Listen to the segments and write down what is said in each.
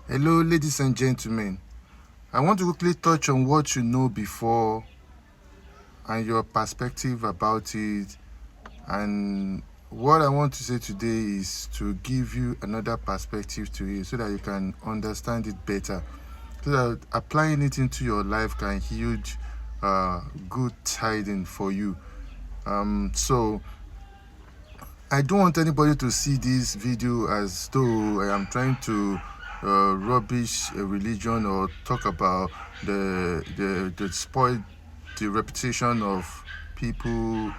Hello, ladies and gentlemen. I want to quickly touch on what you know before and your perspective about it. And what I want to say today is to give you another perspective to it so that you can understand it better. So that applying it into your life can yield good tidings for you. So I don't want anybody to see this video as though I am trying to rubbish a religion or talk about the spoil the reputation of people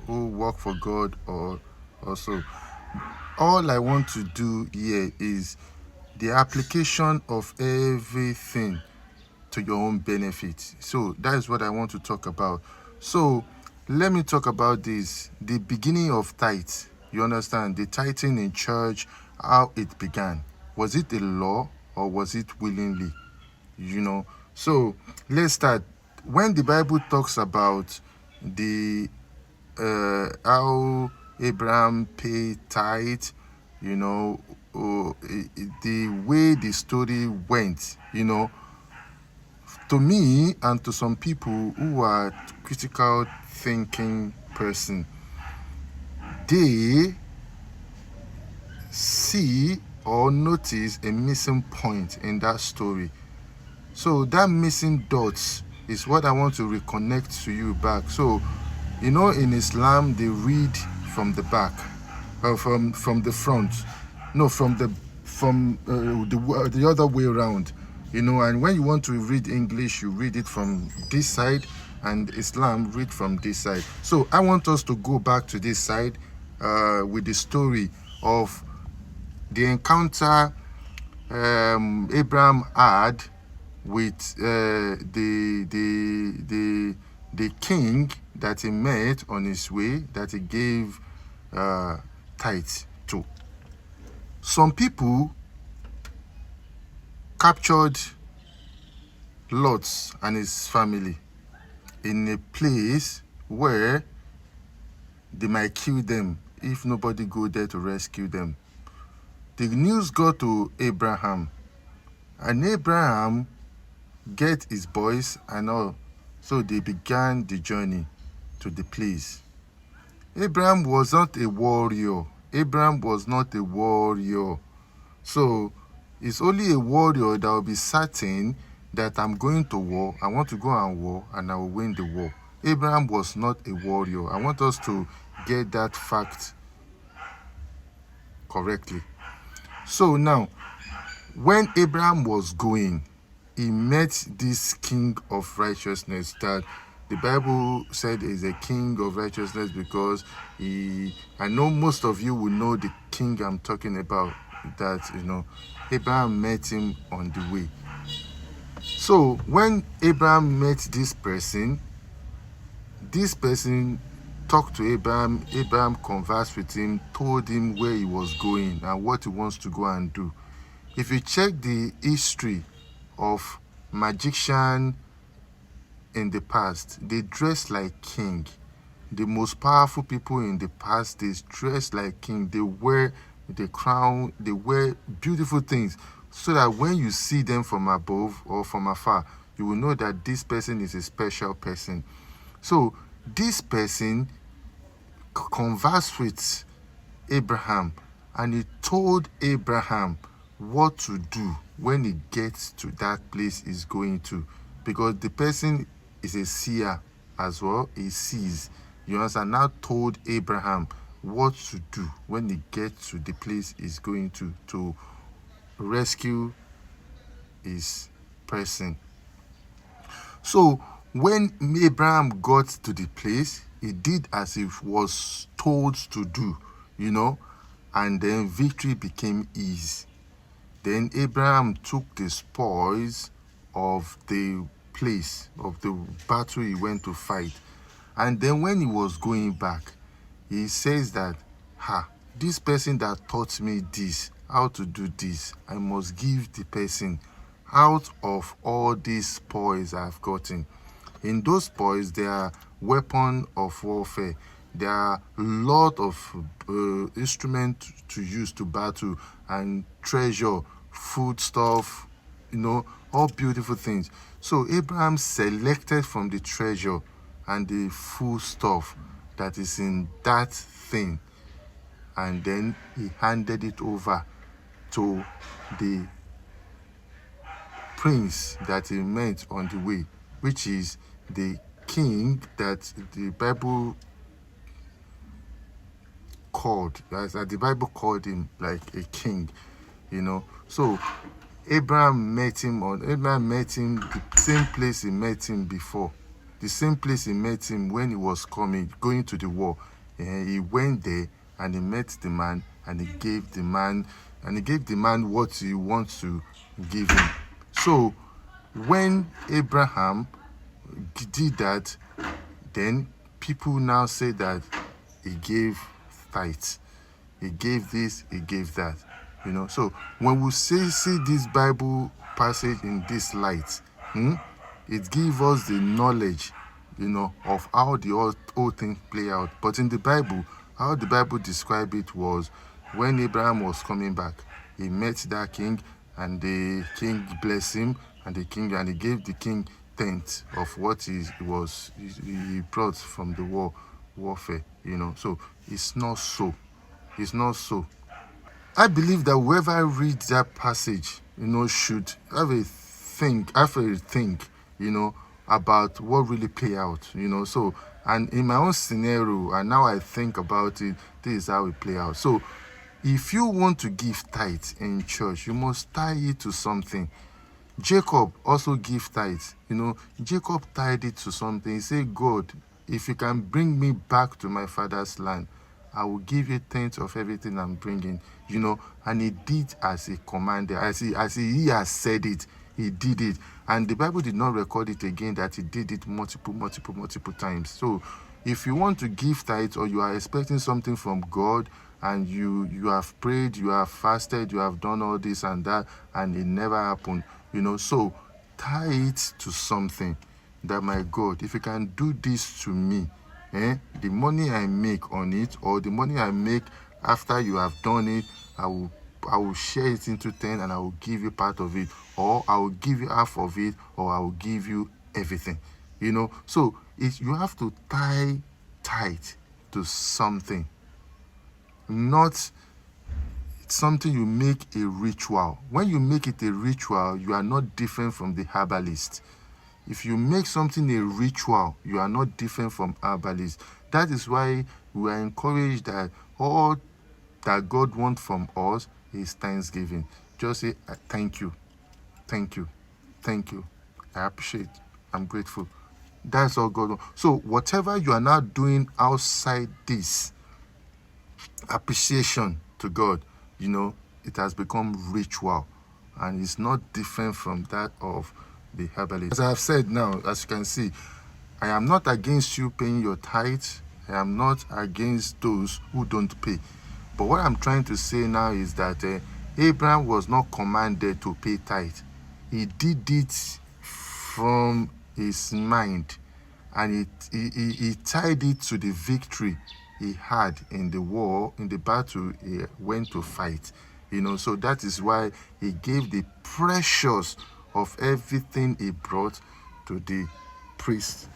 who work for God or also. All I want to do here is the application of everything to your own benefit. So that is what I want to talk about. So let me talk about this. The beginning of tithe. You understand? The tithing in church, how it began. Was it a law or was it willingly? So let's start. When the Bible talks about the how Abraham paid tithe, you know, the way the story went, to me and to some people who are critical thinking person, they see or notice a missing point in that story. So that missing dots is what I want to reconnect to you back. So, in Islam they read from the back, from the front, no, from the other way around. And when you want to read English, you read it from this side, and Islam read from this side. So I want us to go back to this side with the story of the encounter Abraham had with the king that he met on his way, that he gave tithe to. Some people captured Lot and his family in a place where they might kill them if nobody go there to rescue them. The news got to Abraham, and Abraham get his boys and all. So they began the journey to the place. Abraham was not a warrior. So it's only a warrior that will be certain that I'm going to war, I want to go and war, and I will win the war. Abraham was not a warrior. I want us to get that fact correctly. So now, when Abraham was going, he met this king of righteousness that the Bible said is a king of righteousness because I know most of you will know the king I'm talking about, that, Abraham met him on the way. So when Abraham met this person talked to Abraham conversed with him, told him where he was going and what he wants to go and do. If you check the history of magician in the past, they dress like king. The most powerful people in the past, they dress like king. They wear the crown, they wear beautiful things, so that when you see them from above or from afar, you will know that this person is a special person. So this person conversed with Abraham, and he told Abraham what to do when he gets to that place he's going to, because the person is a seer as well. He sees. You understand? Now told Abraham what to do when he gets to the place he's going to rescue his person. So when Abraham got to the place, he did as he was told to do, and then victory became ease. Then Abraham took the spoils of the place, of the battle he went to fight. And then when he was going back, he says that, this person that taught me this, how to do this, I must give the person out of all these spoils I've gotten. In those spoils, there are weapons of warfare. There are a lot of instruments to use to battle and treasure food stuff, all beautiful things. So Abraham selected from the treasure and the food stuff that is in that thing, and then he handed it over to the prince that he met on the way, which is the king that the Bible called, that the Bible called him like a king, So Abraham met him the same place he met him before, the same place he met him when he was going to the war. He went there and he met the man, and he gave the man what he wants to give him. So when Abraham did that, then people now say that he gave tithes. He gave this, he gave that. So when we see this Bible passage in this light, it gives us the knowledge, of how the whole thing play out. But in the Bible, how the Bible described it was when Abraham was coming back, he met that king, and the king blessed him, and he gave the king tenth of what he brought from the warfare. So it's not so. It's not so. I believe that whoever reads that passage, should have a think, about what really play out, So, and in my own scenario, and now I think about it, this is how it play out. So, if you want to give tithes in church, you must tie it to something. Jacob also give tithes. Jacob tied it to something. He said, God, if you can bring me back to my father's land, I will give you tenth of everything I'm bringing. And he did as he commanded, as he has said it, he did it. And the Bible did not record it again that he did it multiple times. So if you want to give tithes, or you are expecting something from God, and you have prayed, you have fasted, you have done all this and that, and it never happened, so tie it to something. That, my God, if you can do this to me, the money I make on it, or the money I make after you have done it, I will share it into 10, and I will give you part of it, or I will give you half of it, or I will give you everything. So you have to tie tight to something, not something you make a ritual. When you make it a ritual, you are not different from the herbalist. If you make something a ritual, you are not different from herbalist. That is why we are encouraged that all that God wants from us is thanksgiving. Just say, thank you, thank you, thank you. I appreciate, I'm grateful. That's all God wants. So whatever you are now doing outside this appreciation to God, it has become ritual, and it's not different from that of the herbalist. As I have said now, as you can see, I am not against you paying your tithes. I am not against those who don't pay. But what I'm trying to say now is that Abraham was not commanded to pay tithe. He did it from his mind, and he tied it to the victory he had in the war, in the battle he went to fight. So that is why he gave the precious of everything he brought to the priest.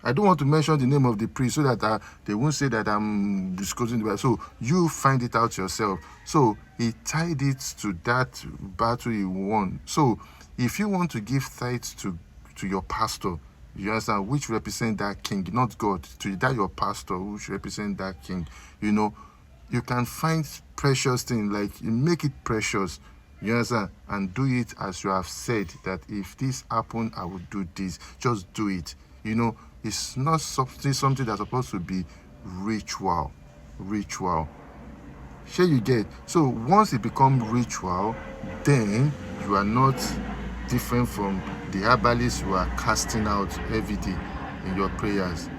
I don't want to mention the name of the priest so that they won't say that I'm disclosing the Bible. So you find it out yourself. So he tied it to that battle he won. So if you want to give tithes to your pastor, you understand, which represent that king, not God, to that your pastor, which represent that king, you can find precious things, like you make it precious, you understand, and do it as you have said, that if this happen, I will do this. Just do it. It's not something that's supposed to be ritual. Sure, you get. So once it becomes ritual, then you are not different from the herbalists you are casting out every day in your prayers.